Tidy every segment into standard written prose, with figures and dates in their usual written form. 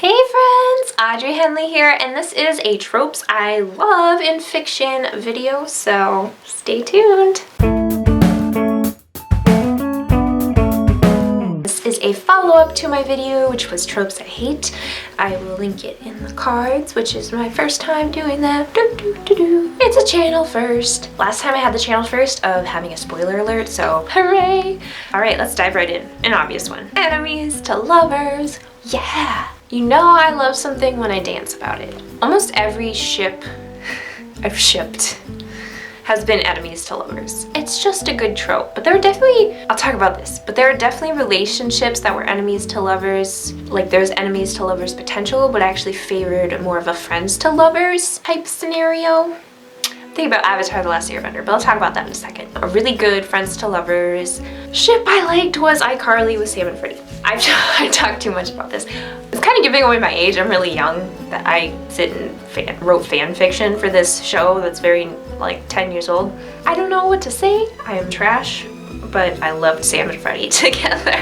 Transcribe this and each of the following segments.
Hey friends, Audrey Henley here, and this is a Tropes I Love in Fiction video, so stay tuned. This is a follow-up to my video, which was Tropes I Hate. I will link it in the cards, which is my first time doing that. It's a channel first. Last time I had the channel first of having a spoiler alert, so hooray! Alright, let's dive right in. An obvious one. Enemies to lovers. Yeah! You know I love something when I dance about it. Almost every ship I've shipped has been enemies to lovers. It's just a good trope, but there are definitely, I'll talk about this, but there are definitely relationships that were enemies to lovers. Like there's enemies to lovers potential, but I actually favored more of a friends to lovers type scenario. Think about Avatar: The Last Airbender, but I'll talk about that in a second. A really good friends to lovers ship I liked was iCarly with Sam and Freddie. I talked too much about this. It's kind of giving away my age. I'm really young that I sit and wrote fan fiction for this show that's very like 10 years old. I don't know what to say. I am trash, but I loved Sam and Freddie together.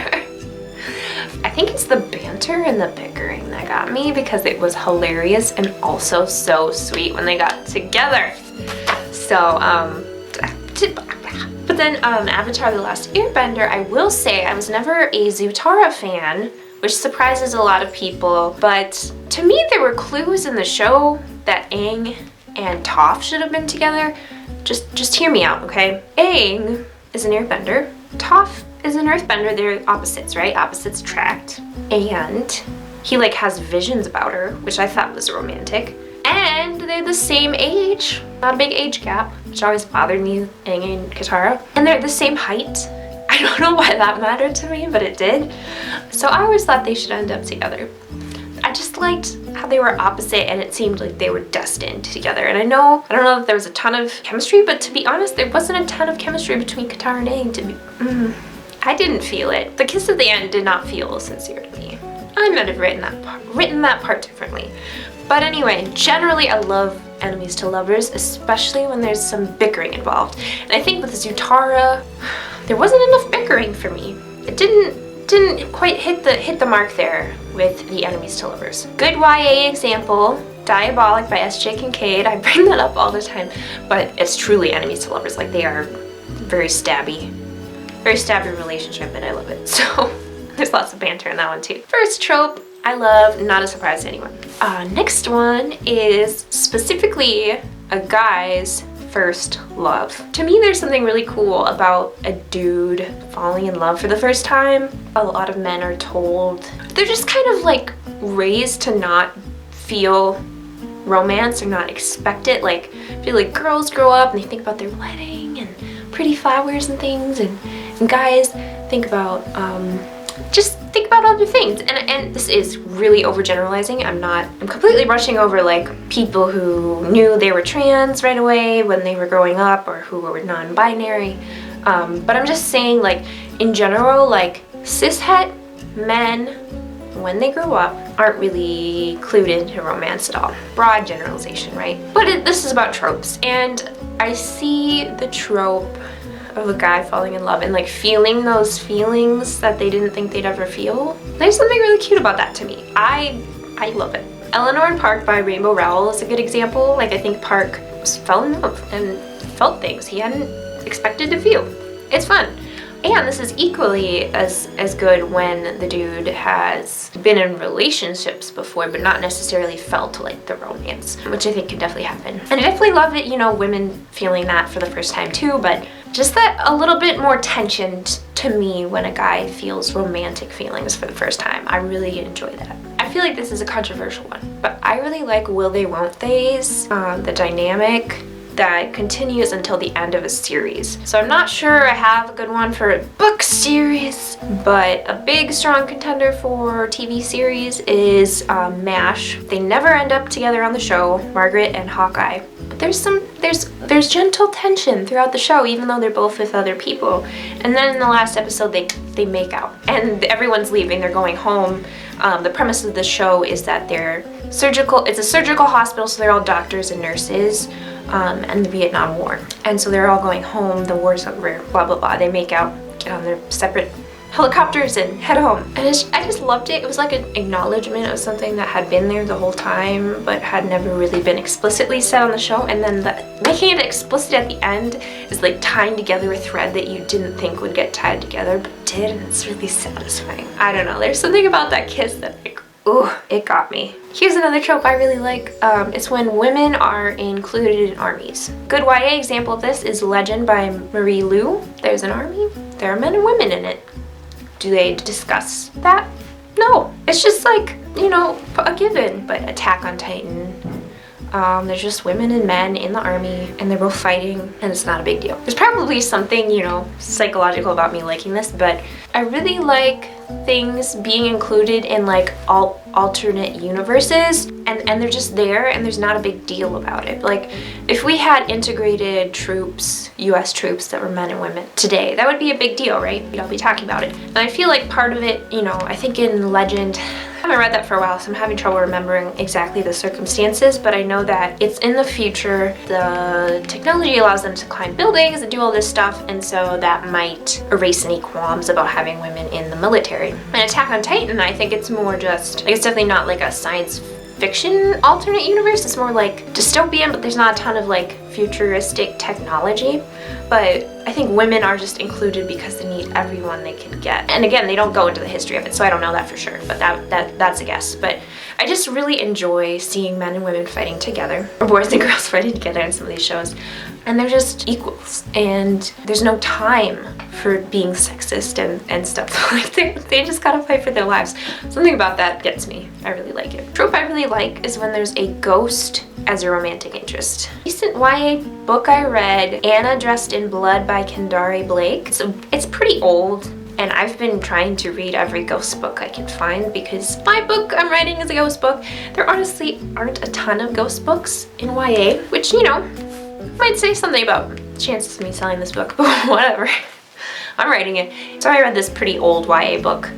I think it's the banter and the bickering that got me because it was hilarious and also so sweet when they got together. So, but then Avatar: The Last Airbender, I will say I was never a Zutara fan, which surprises a lot of people, but to me there were clues in the show that Aang and Toph should have been together. Just hear me out, okay? Aang is an airbender, Toph is an earthbender. They're opposites, right? Opposites attract. And he like has visions about her, which I thought was romantic. And they're the same age, not a big age gap, which always bothered me, Aang and Katara. And they're the same height. I don't know why that mattered to me, but it did. So I always thought they should end up together. I just liked how they were opposite and it seemed like they were destined together. And I don't know if there was a ton of chemistry, but to be honest, there wasn't a ton of chemistry between Katara and Aang. I didn't feel it. The kiss at the end did not feel sincere to me. I might have written that part differently. But anyway, generally I love enemies to lovers, especially when there's some bickering involved. And I think with Zutara, there wasn't enough bickering for me. It didn't quite hit the mark there with the enemies to lovers. Good YA example, Diabolic by S.J. Kincaid. I bring that up all the time, but it's truly enemies to lovers. Like they are very stabby relationship, and I love it. So there's lots of banter in that one too. First trope I love, not a surprise to anyone. Next one is specifically a guy's first love. To me, there's something really cool about a dude falling in love for the first time. A lot of men are told, they're just kind of like raised to not feel romance or not expect it. Like, I feel like girls grow up and they think about their wedding and pretty flowers and things, and guys think about just think about other things. And this is really overgeneralizing. I'm completely brushing over like people who knew they were trans right away when they were growing up or who were non-binary. But I'm just saying, like, in general, like cishet men, when they grow up, aren't really clued into romance at all. Broad generalization, right? But this is about tropes, and I see the trope of a guy falling in love and like feeling those feelings that they didn't think they'd ever feel. There's something really cute about that to me. I love it. Eleanor and Park by Rainbow Rowell is a good example. Like I think Park fell in love and felt things he hadn't expected to feel. It's fun. And this is equally as good when the dude has been in relationships before but not necessarily felt like the romance, which I think can definitely happen. And I definitely love it, you know, women feeling that for the first time too, but just that a little bit more tension to me when a guy feels romantic feelings for the first time. I really enjoy that. I feel like this is a controversial one, but I really like will they won't they's, the dynamic that continues until the end of a series. So I'm not sure I have a good one for a book series, but a big strong contender for TV series is MASH. They never end up together on the show, Margaret and Hawkeye. But there's gentle tension throughout the show, even though they're both with other people. And then in the last episode, they make out, and everyone's leaving. They're going home. The premise of the show is that it's a surgical hospital, so they're all doctors and nurses. And the Vietnam War. And so they're all going home, the war's over, blah, blah, blah. They make out, get on their separate helicopters and head home. And I just loved it. It was like an acknowledgement of something that had been there the whole time but had never really been explicitly said on the show, and then making it explicit at the end is like tying together a thread that you didn't think would get tied together but did, and it's really satisfying. I don't know, there's something about that kiss that like, ooh, it got me. Here's another trope I really like. It's when women are included in armies. Good YA example of this is Legend by Marie Lu. There's an army, there are men and women in it. Do they discuss that? No. It's just like, you know, a given. But Attack on Titan, there's just women and men in the army and they're both fighting and it's not a big deal. There's probably something, you know, psychological about me liking this, but I really like things being included in like alternate universes and they're just there and there's not a big deal about it. Like if we had integrated troops, US troops that were men and women today, that would be a big deal, right? We'd all be talking about it. And I feel like part of it, you know, I think in Legend, I haven't read that for a while, so I'm having trouble remembering exactly the circumstances, but I know that it's in the future. The technology allows them to climb buildings and do all this stuff, and so that might erase any qualms about having women in the military. And Attack on Titan, I think it's more just, like, it's definitely not like a science fiction alternate universe. It's more like dystopian, but there's not a ton of like futuristic technology. But I think women are just included because they need everyone they can get. And again, they don't go into the history of it, so I don't know that for sure, but that's a guess. But I just really enjoy seeing men and women fighting together, or boys and girls fighting together in some of these shows. And they're just equals, and there's no time for being sexist and stuff. Like they just gotta fight for their lives. Something about that gets me. I really like it. Trope I really like is when there's a ghost as a romantic interest. Recent YA book I read, Anna Dressed in Blood by Kendare Blake. So it's pretty old, and I've been trying to read every ghost book I can find because my book I'm writing is a ghost book. There honestly aren't a ton of ghost books in YA, which, you know, might say something about chances of me selling this book, but whatever. I'm writing it. So I read this pretty old YA book,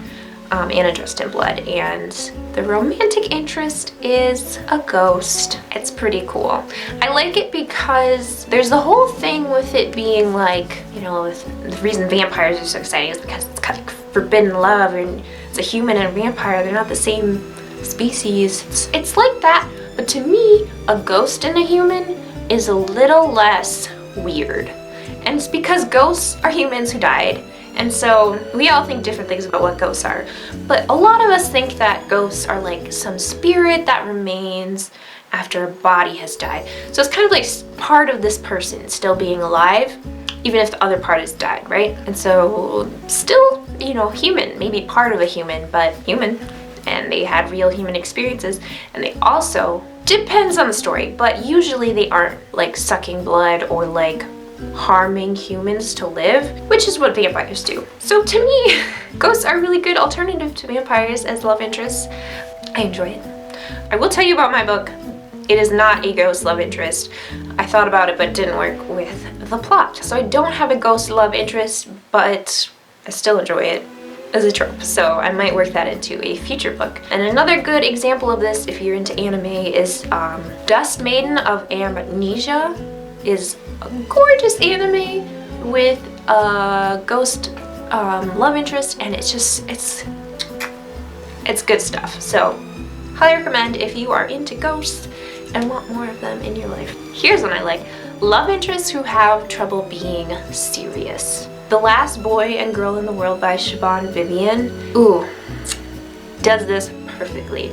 Anna Dressed in Blood, and the romantic interest is a ghost. It's pretty cool. I like it because there's the whole thing with it being like, you know, the reason vampires are so exciting is because it's kind of forbidden love, and it's a human and a vampire. They're not the same species. It's like that, but to me, a ghost and a human is a little less weird. And it's because ghosts are humans who died, and so we all think different things about what ghosts are. But a lot of us think that ghosts are like some spirit that remains after a body has died. So it's kind of like part of this person still being alive, even if the other part has died, right? And so still, you know, human, maybe part of a human, but human. And they had real human experiences, and they also, depends on the story, but usually they aren't like sucking blood or like harming humans to live, which is what vampires do. So to me, ghosts are a really good alternative to vampires as love interests. I enjoy it. I will tell you about my book. It is not a ghost love interest. I thought about it, but it didn't work with the plot. So I don't have a ghost love interest, but I still enjoy it as a trope, so I might work that into a future book. And another good example of this, if you're into anime, is Dust Maiden of Amnesia. Is a gorgeous anime with a ghost love interest, and it's just, it's good stuff. So highly recommend if you are into ghosts and want more of them in your life. Here's one I like. Love interests who have trouble being serious. The Last Boy and Girl in the World by Siobhan Vivian. Ooh, does this perfectly.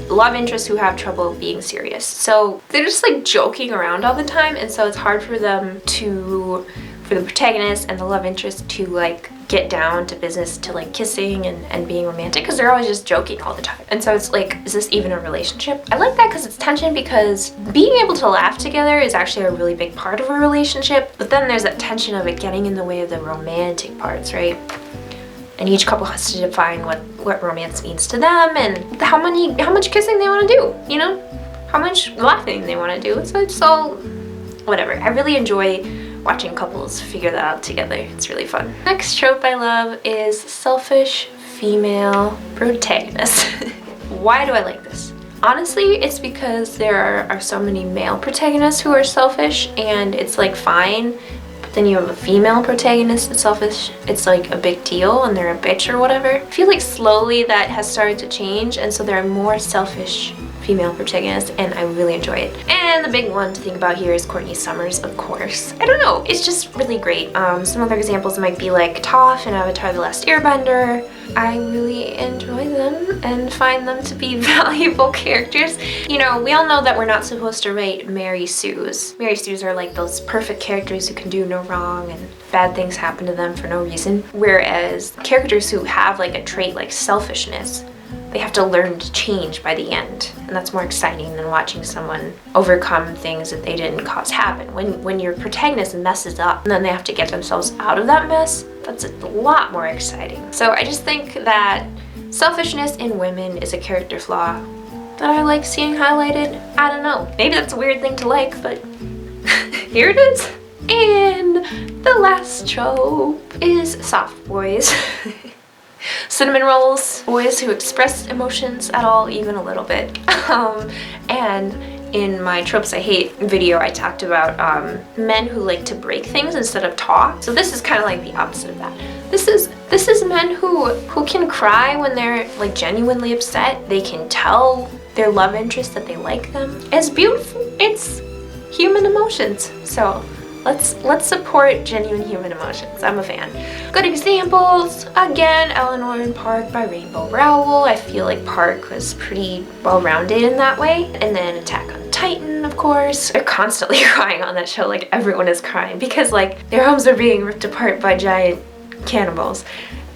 Love interests who have trouble being serious. So they're just like joking around all the time, and so it's hard for them to, for the protagonist and the love interest to like get down to business, to like kissing and being romantic, because they're always just joking all the time. And so it's like, is this even a relationship? I like that because it's tension, because being able to laugh together is actually a really big part of a relationship, but then there's that tension of it getting in the way of the romantic parts, right? And each couple has to define what romance means to them, and how much kissing they want to do, you know? How much laughing they want to do. So it's all whatever. I really enjoy watching couples figure that out together. It's really fun. Next trope I love is selfish female protagonist. Why do I like this? Honestly, it's because there are so many male protagonists who are selfish, and it's like fine. then you have a female protagonist that's selfish. It's like a big deal and they're a bitch or whatever. I feel like slowly that has started to change, and so there are more selfish female protagonists, and I really enjoy it. And the big one to think about here is Courtney Summers, of course. I don't know, it's just really great. Some other examples might be like Toph in Avatar: The Last Airbender. I really enjoy them and find them to be valuable characters. You know, we all know that we're not supposed to rate Mary Sues. Mary Sues are like those perfect characters who can do no wrong and bad things happen to them for no reason. Whereas characters who have like a trait like selfishness, they have to learn to change by the end, and that's more exciting than watching someone overcome things that they didn't cause happen. When your protagonist messes up and then they have to get themselves out of that mess, that's a lot more exciting. So I just think that selfishness in women is a character flaw that I like seeing highlighted. I don't know, maybe that's a weird thing to like, but here it is. And the last trope is soft boys. Cinnamon rolls, boys who express emotions at all, even a little bit. And in my Tropes I Hate video, I talked about men who like to break things instead of talk. So this is kind of like the opposite of that. This is men who can cry when they're like genuinely upset. They can tell their love interest that they like them. It's beautiful. It's human emotions. So let's support genuine human emotions. I'm a fan. Good examples, again, Eleanor and Park by Rainbow Rowell. I feel like Park was pretty well-rounded in that way. And then Attack on Titan, of course. They're constantly crying on that show, like everyone is crying because like their homes are being ripped apart by giant cannibals.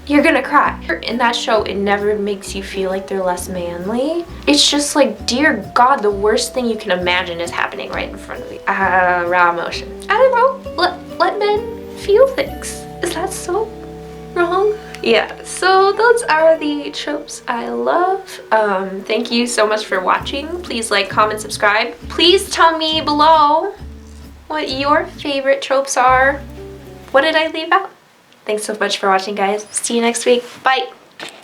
You're gonna cry. In that show, it never makes you feel like they're less manly. It's just like, dear God, the worst thing you can imagine is happening right in front of you. Raw emotion. I don't know, let men feel things. Is that so wrong? Yeah, so those are the tropes I love. Thank you so much for watching. Please like, comment, subscribe. Please tell me below what your favorite tropes are. What did I leave out? Thanks so much for watching, guys. See you next week. Bye!